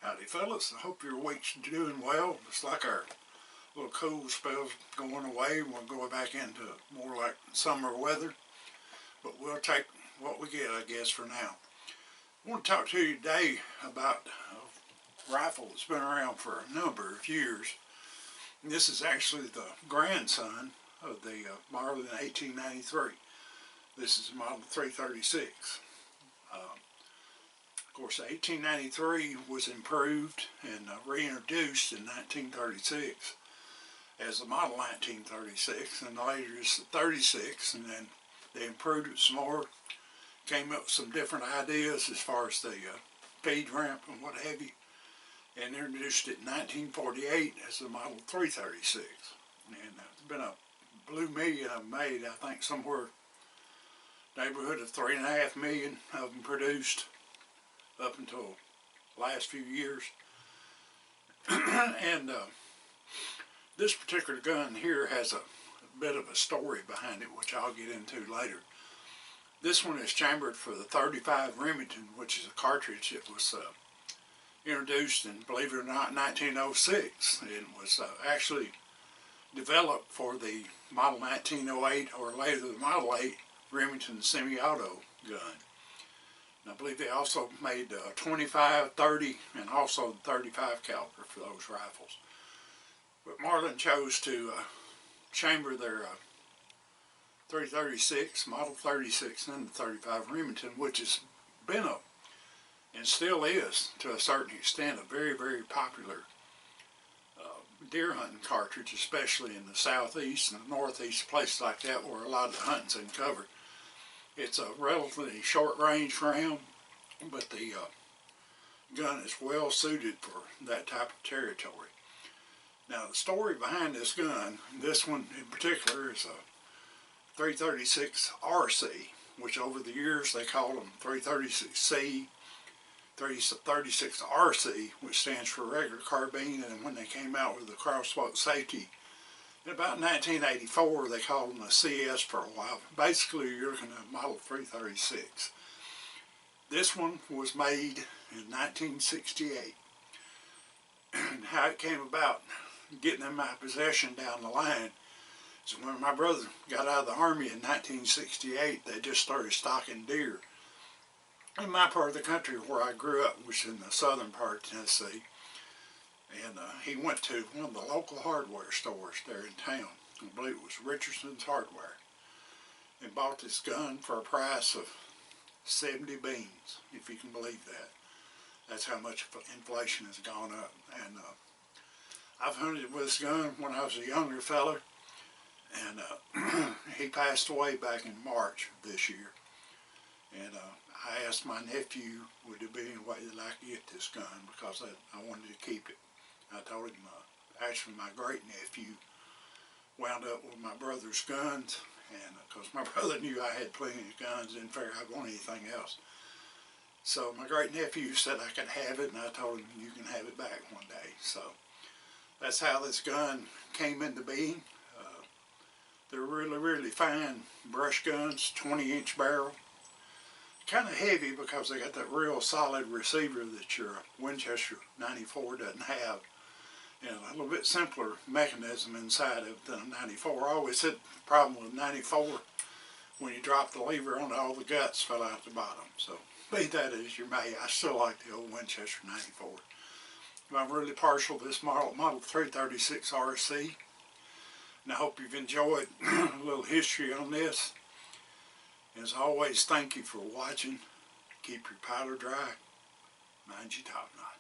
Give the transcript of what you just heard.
Howdy fellas, I hope your week's doing well. It's like our little cool spell's going away. We're going back into more like summer weather, but we'll take what we get, I guess, for now. I want to talk to you today about a rifle that's been around for a number of years. And this is actually the grandson of the Marlin 1893. This is model 336. Of course, 1893 was improved and reintroduced in 1936 as the model 1936, and later it's the 36, and then they improved it some more, came up with some different ideas as far as the feed ramp and what have you, and introduced it in 1948 as the model 336. And there's been a blue million of them made, I think somewhere neighborhood of 3.5 million of them produced up until the last few years. And this particular gun here has a bit of a story behind it, which I'll get into later. This one is chambered for the 35 Remington, which is a cartridge that was introduced in, believe it or not, 1906. It was actually developed for the model 1908, or later the model 8 Remington semi-auto gun. And I believe they also made 25, 30, and also the 35 caliber for those rifles. But Marlin chose to chamber their 336, model 36, and the 35 Remington, which has been and still is, to a certain extent, a very, very popular deer hunting cartridge, especially in the southeast and the northeast, places like that where a lot of the hunting's uncovered. It's a relatively short range round, but the gun is well suited for that type of territory. Now the story behind this gun, this one in particular, is a 336 RC, which over the years they called them 336C, 336 RC, which stands for regular carbine, and when they came out with the crossbow safety in about 1984, they called them a CS for a while. Basically, you're looking at model 336. This one was made in 1968. And how it came about getting in my possession down the line is when my brother got out of the Army in 1968, they just started stocking deer in my part of the country where I grew up, which is in the southern part of Tennessee. And he went to one of the local hardware stores there in town, I believe it was Richardson's Hardware, and bought this gun for a price of 70 beans, if you can believe that. That's how much inflation has gone up. And I've hunted with this gun when I was a younger fella, and he passed away back in March of this year. And I asked my nephew, would there be any way that I could get this gun, because I wanted to keep it. I told him, actually my great nephew wound up with my brother's guns, and because my brother knew I had plenty of guns, didn't figure I'd want anything else. So my great nephew said I could have it, and I told him, you can have it back one day. So that's how this gun came into being. They're really, really fine brush guns, 20-inch barrel. Kind of heavy because they got that real solid receiver that your Winchester 94 doesn't have, and a little bit simpler mechanism inside of it than a 94. I always had the problem with 94, when you drop the lever on, all the guts fell out the bottom. So be that as you may, I still like the old Winchester 94. I'm really partial to this model 336 RC, and I hope you've enjoyed a little history on this. As always, thank you for watching. Keep your powder dry. Mind your top knot.